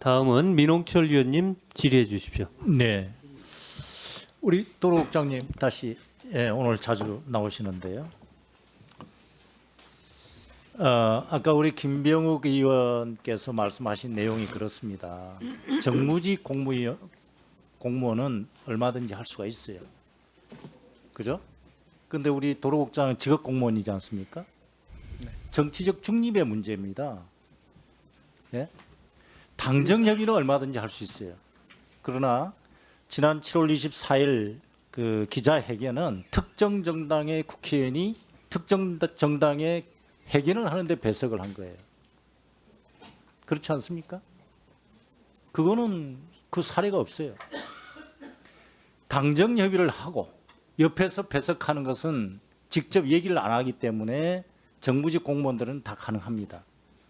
다음은 민홍철 위원님 질의해 주십시오. 네. 우리 도로국장님 다시 오늘 자주 나오시는데요. 아까 우리 김병욱 의원께서 말씀하신 내용이 그렇습니다. 정무직 공무원은 얼마든지 할 수가 있어요. 그죠? 근데 우리 도로국장은 직업 공무원이지 않습니까? 정치적 중립의 문제입니다. 예? 당정 협의는 얼마든지 할 수 있어요. 그러나 지난 7월 24일 그 기자회견은 특정 정당의 국회의원이 특정 정당의 회견을 하는데 배석을 한 거예요. 그렇지 않습니까? 그거는 그 사례가 없어요. 당정 협의를 하고 옆에서 배석하는 것은 직접 얘기를 안 하기 때문에 정부직 공무원들은 다 가능합니다.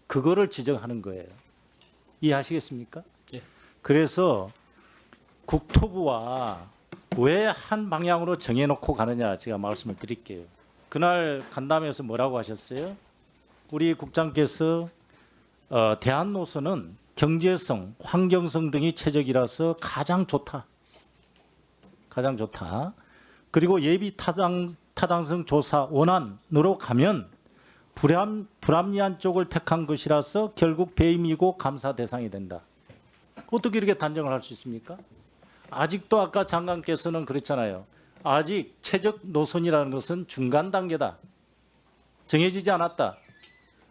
그거를 지적하는 거예요. 이해하시겠습니까? 예. 그래서 국토부와 왜 한 방향으로 정해놓고 가느냐 제가 말씀을 드릴게요. 그날 간담회에서 뭐라고 하셨어요? 우리 국장께서 대안 노선은 경제성, 환경성 등이 최적이라서 가장 좋다. 가장 좋다. 그리고 예비 타당성 조사 원안으로 가면 불합리한 쪽을 택한 것이라서 결국 배임이고 감사 대상이 된다. 어떻게 이렇게 단정을 할 수 있습니까? 아직도 아까 장관께서는 그랬잖아요. 아직 최적 노선이라는 것은 중간 단계다. 정해지지 않았다.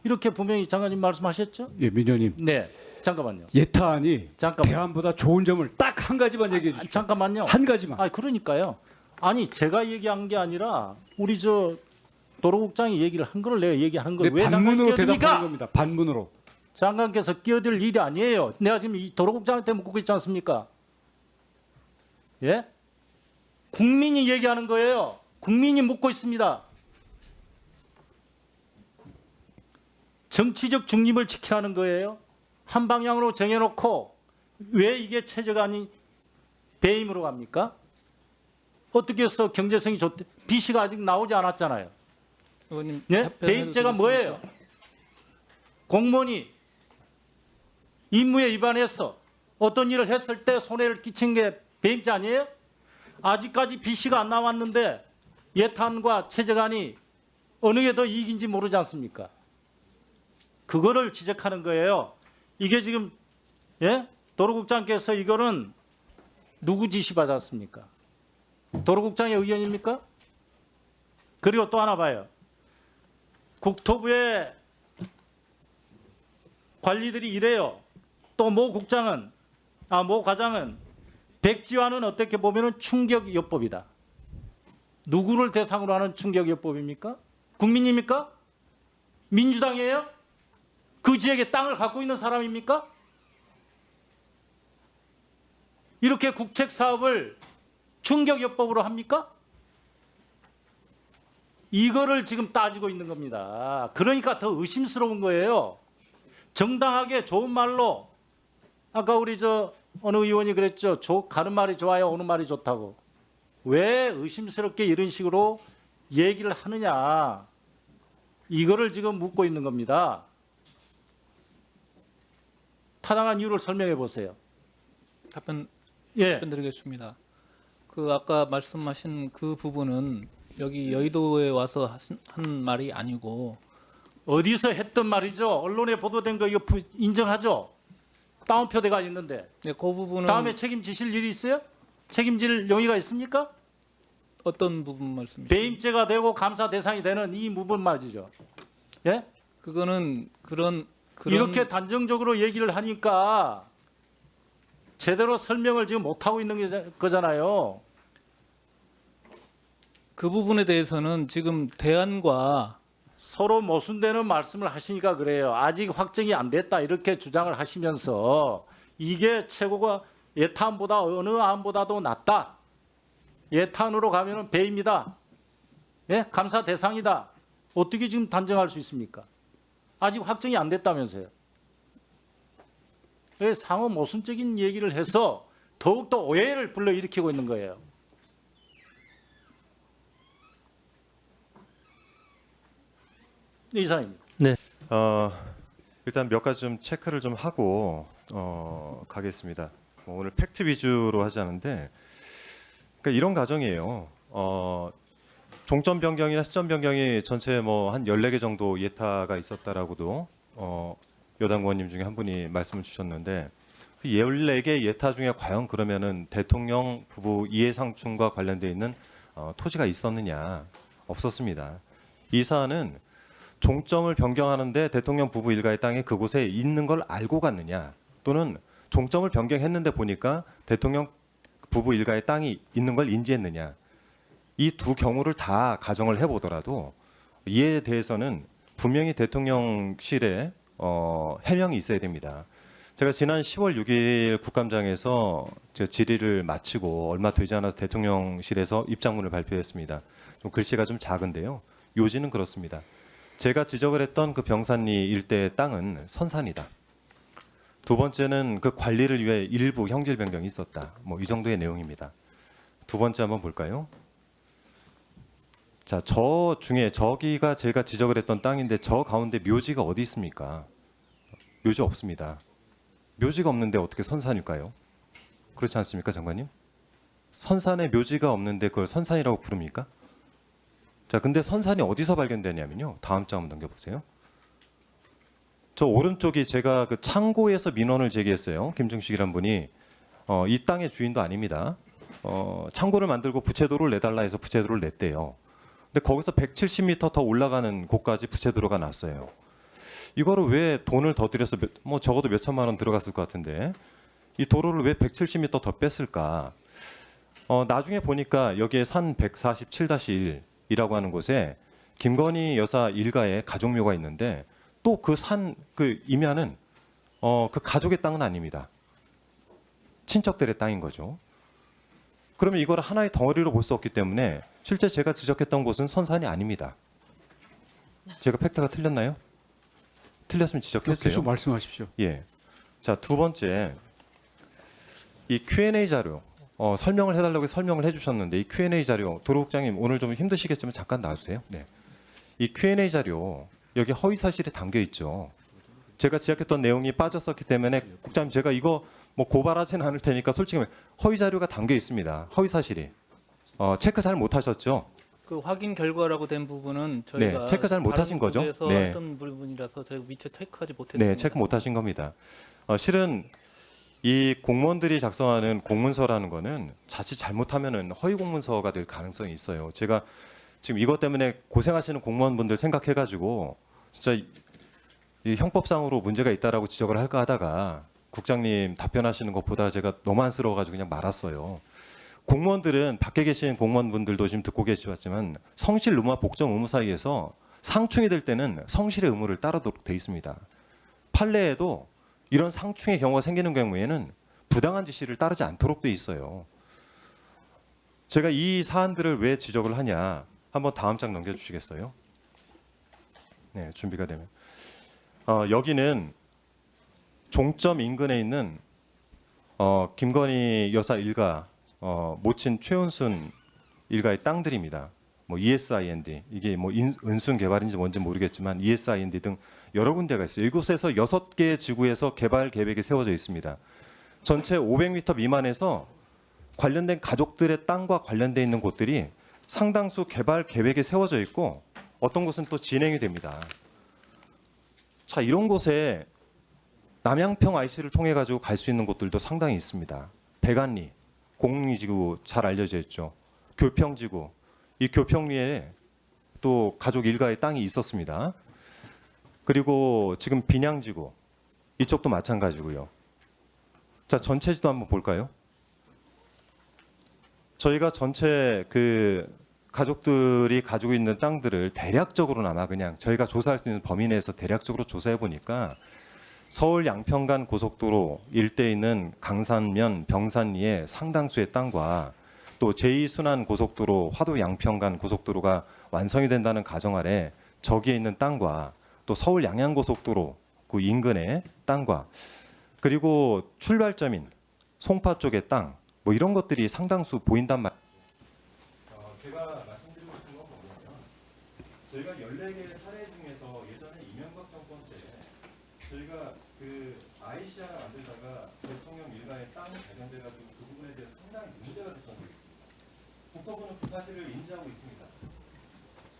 이렇게 분명히 장관님 말씀하셨죠? 예, 민 의원님. 네. 잠깐만요. 예타안이 잠깐만. 대안보다 좋은 점을 딱 한 가지만 얘기해 주십시오. 잠깐만요. 한 가지만. 그러니까요. 아니 제가 얘기한 게 아니라 우리 저 도로국장이 얘기를 한 거를 내가 얘기하는 거예요. 네, 왜 장관이 반문으로 대답하는 끼어듭니까? 겁니다. 반문으로. 장관께서 끼어들 일이 아니에요. 내가 지금 이 도로국장한테 묻고 있지 않습니까? 예? 국민이 얘기하는 거예요. 국민이 묻고 있습니다. 정치적 중립을 지키라는 거예요. 한 방향으로 정해놓고 왜 이게 최저가 아닌 배임으로 갑니까? 어떻게 해서 경제성이 좋대? 비시가 아직 나오지 않았잖아요. 의원님 예? 답변해도 배임죄가 뭐예요? 공무원이 임무에 위반해서 어떤 일을 했을 때 손해를 끼친 게 배임죄 아니에요? 아직까지 비시가 안 나왔는데 예탄과 최저간이 어느 게 더 이익인지 모르지 않습니까? 그거를 지적하는 거예요. 이게 지금 예? 도로국장께서 이거는 누구 지시 받았습니까? 도로국장의 의견입니까? 그리고 또 하나 봐요. 국토부의 관리들이 이래요. 또 모 국장은 모 과장은 백지화는 어떻게 보면은 충격요법이다. 누구를 대상으로 하는 충격요법입니까? 국민입니까? 민주당이에요? 그 지역에 땅을 갖고 있는 사람입니까? 이렇게 국책 사업을 충격요법으로 합니까? 이거를 지금 따지고 있는 겁니다. 그러니까 더 의심스러운 거예요. 정당하게 좋은 말로 아까 우리 어느 의원이 그랬죠. 가는 말이 좋아요, 오는 말이 좋다고. 왜 의심스럽게 이런 식으로 얘기를 하느냐. 이거를 지금 묻고 있는 겁니다. 타당한 이유를 설명해 보세요. 답변드리겠습니다. 그 아까 말씀하신 그 부분은 여기 여의도에 와서 한 말이 아니고 어디서 했던 말이죠. 언론에 보도된 거 이거 인정하죠. 다운표대가 있는데. 네, 그 부분은 다음에 책임지실 일이 있어요? 책임질 용의가 있습니까? 어떤 부분 말씀이시죠? 배임죄가 되고 감사 대상이 되는 이 부분 말이죠. 예? 그거는 그런 이렇게 단정적으로 얘기를 하니까 제대로 설명을 지금 못하고 있는 거잖아요. 그 부분에 대해서는 지금 대안과 서로 모순되는 말씀을 하시니까 그래요. 아직 확정이 안 됐다 이렇게 주장을 하시면서 이게 최고가 예탄보다 어느 안보다도 낫다. 예탄으로 가면은 배임이다. 예? 감사 대상이다. 어떻게 지금 단정할 수 있습니까? 아직 확정이 안 됐다면서요. 왜 상호 모순적인 얘기를 해서 더욱더 오해를 불러일으키고 있는 거예요. 네, 이사입니다. 네. 일단 몇 가지 좀 체크를 좀 하고 가겠습니다. 오늘 팩트 위주로 하지 않은데, 그러니까 이런 가정이에요. 종점 변경이나 시점 변경이 전체 뭐 한 14개 정도 예타가 있었다라고도 여당 의원님 중에 한 분이 말씀을 주셨는데, 그 14개 예타 중에 과연 그러면은 대통령 부부 이해상충과 관련돼 있는 토지가 있었느냐? 없었습니다. 이 사안은 종점을 변경하는데 대통령 부부 일가의 땅이 그곳에 있는 걸 알고 갔느냐, 또는 종점을 변경했는데 보니까 대통령 부부 일가의 땅이 있는 걸 인지했느냐, 이 두 경우를 다 가정을 해보더라도 이에 대해서는 분명히 대통령실에 해명이 있어야 됩니다. 제가 지난 10월 6일 국감장에서 제 질의를 마치고 얼마 되지 않아서 대통령실에서 입장문을 발표했습니다. 좀 글씨가 좀 작은데요. 요지는 그렇습니다. 제가 지적을 했던 그 병산리 일대의 땅은 선산이다. 두 번째는 그 관리를 위해 일부 형질 변경이 있었다. 뭐 이 정도의 내용입니다. 두 번째 한번 볼까요? 자, 저 중에 저기가 제가 지적을 했던 땅인데 저 가운데 묘지가 어디 있습니까? 묘지 없습니다. 묘지가 없는데 어떻게 선산일까요? 그렇지 않습니까, 장관님? 선산에 묘지가 없는데 그걸 선산이라고 부릅니까? 자, 근데 선산이 어디서 발견되냐면요. 다음 장 한번 넘겨보세요. 저 오른쪽이 제가 그 창고에서 민원을 제기했어요. 김중식이란 분이 이 땅의 주인도 아닙니다. 창고를 만들고 부채도를 내달라 해서 부채도를 냈대요. 근데 거기서 170m 더 올라가는 곳까지 부채도로가 났어요. 이거를 왜 돈을 더 들여서 뭐 적어도 몇 천만 원 들어갔을 것 같은데 이 도로를 왜 170m 더 뺐을까? 나중에 보니까 여기에 산 147-1이라고 하는 곳에 김건희 여사 일가의 가족묘가 있는데 또 그 산 그 임야는 그 가족의 땅은 아닙니다. 친척들의 땅인 거죠. 그러면 이걸 하나의 덩어리로 볼 수 없기 때문에 실제 제가 지적했던 곳은 선산이 아닙니다. 제가 팩트가 틀렸나요? 틀렸으면 지적해 주세요. 계속 말씀하십시오. 예. 자, 두 번째, 이 Q&A 자료 설명을 해달라고 설명을 해주셨는데 이 Q&A 자료 도로국장님 오늘 좀 힘드시겠지만 잠깐 놔주세요. 네. 이 Q&A 자료 여기 허위 사실이 담겨 있죠. 제가 지적했던 내용이 빠졌었기 때문에 국장님 제가 이거 뭐 고발하지는 않을 테니까 솔직히 허위 자료가 담겨 있습니다. 허위 사실이 체크 잘 못하셨죠? 그 확인 결과라고 된 부분은 저희가 네, 체크 잘 못하신 거죠? 에서 네. 했던 부분이라서 저희가 미처 체크하지 못했습니다. 네, 체크 못하신 겁니다. 실은 이 공무원들이 작성하는 공문서라는 거는 자칫 잘못하면은 허위 공문서가 될 가능성이 있어요. 제가 지금 이것 때문에 고생하시는 공무원분들 생각해가지고 진짜 이 형법상으로 문제가 있다라고 지적을 할까 하다가 국장님 답변하시는 것보다 제가 너무 안쓰러워가지고 그냥 말았어요. 공무원들은 밖에 계신 공무원분들도 지금 듣고 계시지만 성실 의무와 복정 의무 사이에서 상충이 될 때는 성실의 의무를 따르도록 돼 있습니다. 판례에도 이런 상충의 경우가 생기는 경우에는 부당한 지시를 따르지 않도록 돼 있어요. 제가 이 사안들을 왜 지적을 하냐 한번 다음 장 넘겨주시겠어요? 네, 준비가 되면 여기는 종점 인근에 있는 김건희 여사 일가 모친 최은순 일가의 땅들입니다. 뭐 ESIND 이게 뭐 은순 개발인지 뭔지 모르겠지만 ESIND 등 여러 군데가 있어요. 이곳에서 6개의 지구에서 개발 계획이 세워져 있습니다. 전체 500m 미만에서 관련된 가족들의 땅과 관련돼 있는 곳들이 상당수 개발 계획이 세워져 있고 어떤 곳은 또 진행이 됩니다. 자, 이런 곳에 남양평 IC를 통해 가지고 갈 수 있는 곳들도 상당히 있습니다. 백안리, 공리지구 잘 알려져 있죠. 교평지구, 이 교평리에 또 가족 일가의 땅이 있었습니다. 그리고 지금 빈양지구, 이쪽도 마찬가지고요. 자, 전체 지도 한번 볼까요? 저희가 전체 그 가족들이 가지고 있는 땅들을 대략적으로나마 그냥 저희가 조사할 수 있는 범위 내에서 대략적으로 조사해 보니까 서울 양평간 고속도로 일대에 있는 강산면 병산리의 상당수의 땅과 또 제2순환 고속도로 화도 양평간 고속도로가 완성이 된다는 가정 아래 저기에 있는 땅과 또 서울 양양고속도로 그 인근의 땅과 그리고 출발점인 송파 쪽의 땅 뭐 이런 것들이 상당수 보인단 말. 제가 말씀드리고 싶은 건 뭐냐면 저희가 14개의 사례 중에서 예전에 이명박 정권 때 저희가 그 ICR을 만들다가 대통령 일가의 땅이 발견돼가지고 그 부분에 대해 상당히 문제가 됐던 적이 있습니다. 국토부는 그 사실을 인지하고 있습니다.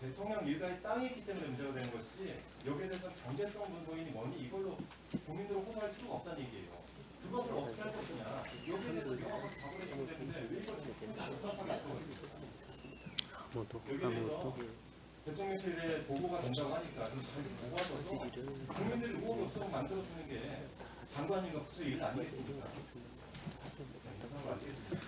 대통령 일가의 땅이 있기 때문에 문제가 되는 것이지 여기에 대해서 경제성 분석이니 뭐니 이걸로 국민들을 호소할 필요가 없다는 얘기예요. 그것을 어떻게 할 것이냐. 여기에 대해서 명확하게 답을 해주면 되는데 왜 이걸 복잡하게 또 여기에 대해서 대통령실에 보고가 된다고 하니까 좀 잘 보고하셔서 국민들이 의혹이 없도록 만들어주는 게 장관님과 부처의 일 아니겠습니까? 네, 이상으로 아시겠습니까?